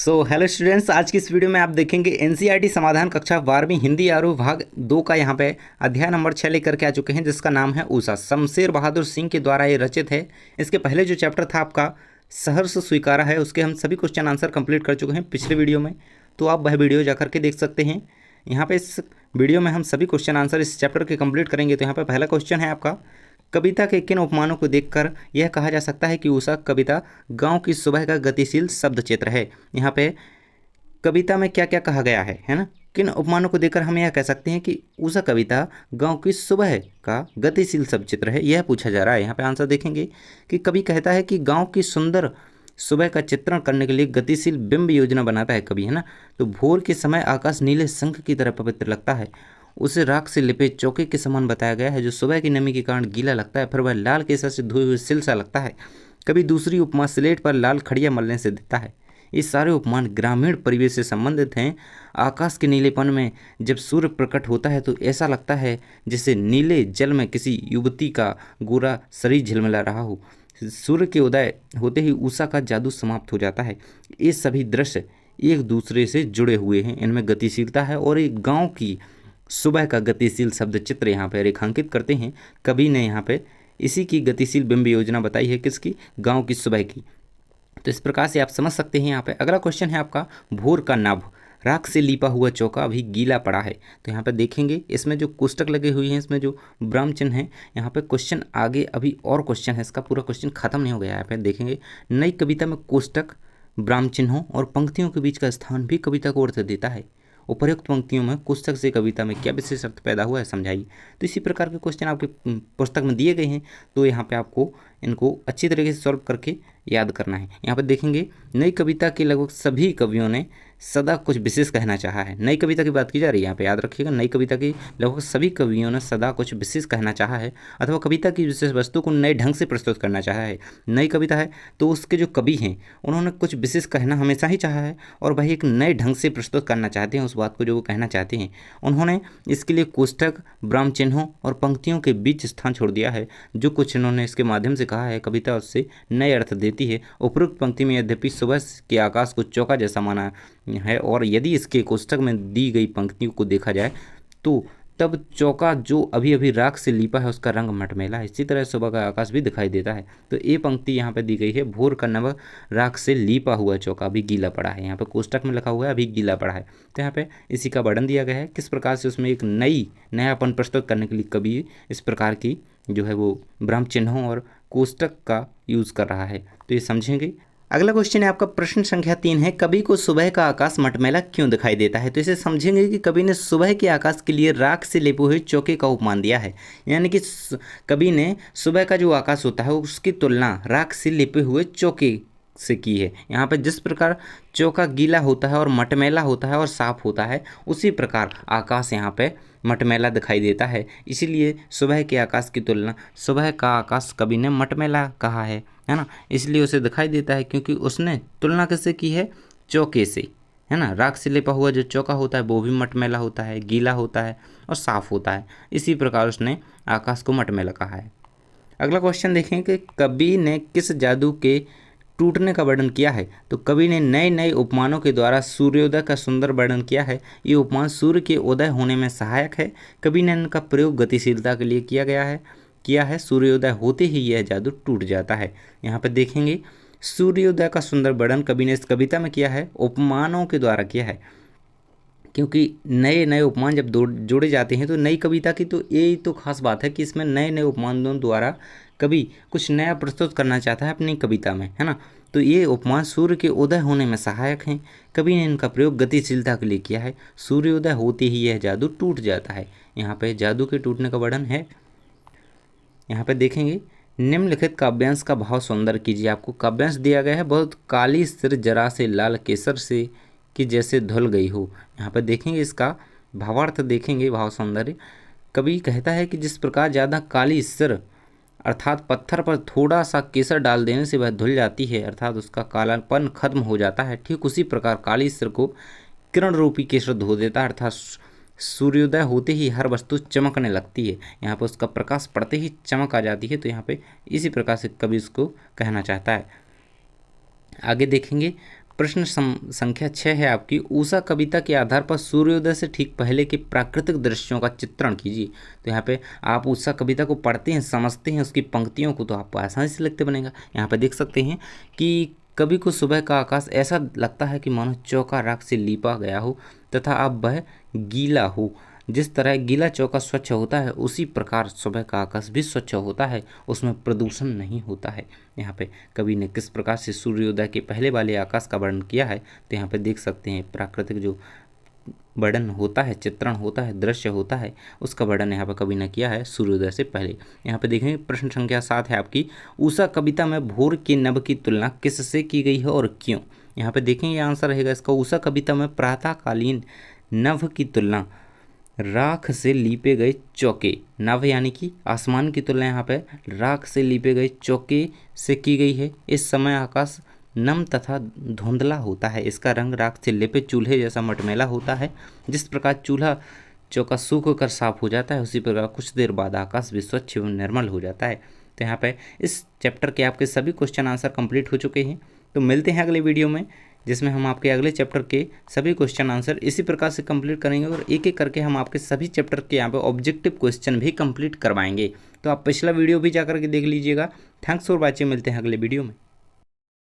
Hello students, आज की इस वीडियो में आप देखेंगे एनसीईआरटी समाधान कक्षा 12वीं हिंदी आरोह भाग 2 का यहाँ पे अध्याय नंबर 6 लेकर के आ चुके हैं, जिसका नाम है ऊषा। शमशेर बहादुर सिंह के द्वारा ये रचित है। इसके पहले जो चैप्टर था आपका सहर्ष स्वीकारा है, उसके हम सभी क्वेश्चन आंसर कंप्लीट कर चुके हैं पिछले वीडियो में, तो आप वह वीडियो जाकर के देख सकते हैं। यहाँ पे इस वीडियो में हम सभी क्वेश्चन आंसर इस चैप्टर के कंप्लीट करेंगे। तो यहाँ पे पहला क्वेश्चन है आपका, कविता के किन उपमानों को देखकर यह कहा जा सकता है कि उषा कविता गांव की सुबह का गतिशील शब्द चित्र है। यहाँ पे कविता में क्या क्या कहा गया है ना, किन उपमानों को देखकर हम यह कह सकते हैं कि उषा कविता गांव की सुबह का गतिशील शब्द चित्र है, यह पूछा जा रहा है। यहाँ पे आंसर देखेंगे कि कवि कहता है कि गांव की सुंदर सुबह का चित्रण करने के लिए गतिशील बिंब योजना बनाता है कवि, है ना। तो भोर के समय आकाश नीले शंख की तरह पवित्र लगता है, उसे राख से लिपे चौके के समान बताया गया है, जो सुबह की नमी के कारण गीला लगता है, फिर वह लाल केसर से धोए हुए सिल सा लगता है। कभी दूसरी उपमा स्लेट पर लाल खड़िया मलने से देता है। ये सारे उपमान ग्रामीण परिवेश से संबंधित हैं। आकाश के नीलेपन में जब सूर्य प्रकट होता है तो ऐसा लगता है जैसे नीले जल में किसी युवती का गोरा शरीर झिलमिला रहा हो। सूर्य के उदय होते ही उषा का जादू समाप्त हो जाता है। ये सभी दृश्य एक दूसरे से जुड़े हुए हैं, इनमें गतिशीलता है और एक गाँव की सुबह का गतिशील शब्द चित्र यहाँ पे रेखांकित करते हैं। कवि ने यहाँ पे इसी की गतिशील बिंब योजना बताई है, किसकी, गांव की सुबह की। तो इस प्रकार से आप समझ सकते हैं। यहाँ पे अगला क्वेश्चन है आपका, भोर का नभ, राख से लीपा हुआ चौका अभी गीला पड़ा है। तो यहाँ पे देखेंगे इसमें जो कोष्टक लगे हुए हैं, इसमें जो ब्रह्म चिन्ह है, यहाँ पे क्वेश्चन आगे अभी और क्वेश्चन है, इसका पूरा क्वेश्चन खत्म नहीं हो गया है। यहाँ पे देखेंगे नई कविता में कोष्टक, ब्रह्म चिन्हों और पंक्तियों के बीच का स्थान भी कविता को अर्थ देता है। उपर्युक्त पंक्तियों में कोष्टक से कविता में क्या विशेष अर्थ पैदा हुआ है, समझाइए। तो इसी प्रकार के क्वेश्चन आपके पुस्तक में दिए गए हैं, तो यहाँ पे आपको इनको अच्छी तरीके से सॉल्व करके याद करना है। यहाँ पे देखेंगे नई कविता के लगभग सभी कवियों ने सदा कुछ विशेष कहना चाहा है। नई कविता की बात की जा रही है, यहाँ पे याद रखिएगा, नई कविता की लगभग सभी कवियों ने सदा कुछ विशेष कहना चाहा है, अथवा कविता की विशेष वस्तु को नए ढंग से प्रस्तुत करना चाहा है। नई कविता है तो उसके जो कवि हैं उन्होंने कुछ विशेष कहना हमेशा ही चाहा है, और वही एक नए ढंग से प्रस्तुत करना चाहते हैं उस बात को जो वो कहना चाहते हैं। उन्होंने इसके लिए कोष्टक, ब्रह्म चिन्हों और पंक्तियों के बीच स्थान छोड़ दिया है। जो कुछ इन्होंने इसके माध्यम से कहा है, कविता उससे नए अर्थ देती है। उपरोक्त पंक्ति में यद्यपि सुबह के आकाश को चौका जैसा माना है, और यदि इसके कोष्टक में दी गई पंक्तियों को देखा जाए तो तब चौका जो अभी अभी राख से लीपा है उसका रंग मटमैला है। इसी तरह सुबह का आकाश भी दिखाई देता है। तो ये पंक्ति यहाँ पे दी गई है, भोर का नभ, राख से लीपा हुआ चौका अभी गीला पड़ा है। यहाँ पे कोष्टक में लिखा हुआ है अभी गीला पड़ा है, तो यहाँ पे इसी का वर्णन दिया गया है, किस प्रकार से उसमें एक नयापन प्रस्तुत करने के लिए कवि इस प्रकार की जो है वो ब्रह्म चिन्हों और कोष्टक का यूज़ कर रहा है। तो ये समझेंगे। अगला क्वेश्चन है आपका, प्रश्न संख्या 3 है, कवि को सुबह का आकाश मटमैला क्यों दिखाई देता है। तो इसे समझेंगे कि कवि ने सुबह के आकाश के लिए राख से लेपे हुए चौके का उपमान दिया है। यानी कि कवि ने सुबह का जो आकाश होता है उसकी तुलना राख से लेपे हुए चौके से की है। यहाँ पर जिस प्रकार चौका गीला होता है और मटमैला होता है और साफ होता है, उसी प्रकार आकाश यहाँ पे मटमैला दिखाई देता है। इसीलिए सुबह के आकाश की तुलना, सुबह का आकाश कवि ने मटमैला कहा है ना, इसलिए उसे दिखाई देता है क्योंकि उसने तुलना किससे की है, चौके से, है ना। राख से लेपा हुआ जो चौका होता है वो भी मटमैला होता है, गीला होता है और साफ होता है, इसी प्रकार उसने आकाश को मटमैला कहा है। अगला क्वेश्चन देखें कि कवि ने किस जादू के टूटने का वर्णन किया है। तो कवि ने नए नए उपमानों के द्वारा सूर्योदय का सुंदर वर्णन किया है। ये उपमान सूर्य के उदय होने में सहायक है। कवि ने इनका प्रयोग गतिशीलता के लिए किया है। सूर्योदय होते ही यह जादू टूट जाता है। यहाँ पर देखेंगे सूर्योदय का सुंदर वर्णन कवि ने इस कविता में किया है, उपमानों के द्वारा किया है, क्योंकि नए नए उपमान जब जोड़े जाते हैं तो नई कविता की तो यही तो खास बात है कि इसमें नए नए उपमानों द्वारा कवि कुछ नया प्रस्तुत करना चाहता है अपनी कविता में, है ना। तो ये उपमान सूर्य के उदय होने में सहायक हैं। कवि ने इनका प्रयोग गतिशीलता के लिए किया है। सूर्योदय होते ही यह जादू टूट जाता है। यहाँ पे जादू के टूटने का वर्णन है। यहाँ पे देखेंगे, निम्नलिखित काव्यांश का भाव सुंदर कीजिए। आपको काव्यांश दिया गया है, बहुत काली सिर जरा से लाल केसर से कि जैसे धुल गई हो। यहाँ पर देखेंगे इसका भावार्थ, देखेंगे भाव सौंदर्य। कवि कहता है कि जिस प्रकार ज़्यादा काली सिर अर्थात पत्थर पर थोड़ा सा केसर डाल देने से वह धुल जाती है, अर्थात उसका कालापन खत्म हो जाता है, ठीक उसी प्रकार काली सिर को किरण रूपी केसर धो देता है, अर्थात सूर्योदय होते ही हर वस्तु चमकने लगती है। यहाँ पर उसका प्रकाश पड़ते ही चमक आ जाती है। तो यहाँ पे इसी प्रकार से कवि इसको कहना चाहता है। आगे देखेंगे, प्रश्न संख्या 6 है आपकी, ऊषा कविता के आधार पर सूर्योदय से ठीक पहले के प्राकृतिक दृश्यों का चित्रण कीजिए। तो यहाँ पे आप ऊषा कविता को पढ़ते हैं, समझते हैं उसकी पंक्तियों को, तो आपको आसानी से लिखते बनेगा। यहाँ पे देख सकते हैं कि कभी को सुबह का आकाश ऐसा लगता है कि मानो चौका राख से लीपा गया हो तथा अब वह गीला हो। जिस तरह गीला चौका स्वच्छ होता है उसी प्रकार सुबह का आकाश भी स्वच्छ होता है, उसमें प्रदूषण नहीं होता है। यहाँ पे कवि ने किस प्रकार से सूर्योदय के पहले वाले आकाश का वर्णन किया है, तो यहाँ पे देख सकते हैं प्राकृतिक जो वर्णन होता है, चित्रण होता है, दृश्य होता है, उसका वर्णन यहाँ पर कवि ने किया है सूर्योदय से पहले। यहाँ पे देखेंगे प्रश्न संख्या 7 है आपकी, ऊषा कविता में भोर के नभ की तुलना किससे की गई है और क्यों। यहाँ पे देखेंगे आंसर रहेगा इसका, ऊषा कविता में प्रातःकालीन नभ की तुलना राख से लीपे गए चौके, नभ यानी कि आसमान की तुलना यहाँ पे राख से लीपे गए चौके से की गई है। इस समय आकाश नम तथा धुंधला होता है, इसका रंग राख से लेपे चूल्हे जैसा मटमैला होता है। जिस प्रकार चूल्हा चौका सूख कर साफ हो जाता है, उसी प्रकार कुछ देर बाद आकाश भी स्वच्छ एवं निर्मल हो जाता है। तो यहाँ पे इस चैप्टर के आपके सभी क्वेश्चन आंसर कंप्लीट हो चुके हैं। तो मिलते हैं अगले वीडियो में, जिसमें हम आपके अगले चैप्टर के सभी क्वेश्चन आंसर इसी प्रकार से कंप्लीट करेंगे और एक एक करके हम आपके सभी चैप्टर के यहाँ पे ऑब्जेक्टिव क्वेश्चन भी कंप्लीट करवाएंगे। तो आप पिछला वीडियो भी जाकर के देख लीजिएगा। थैंक्स फॉर वॉचिंग, मिलते हैं अगले वीडियो में।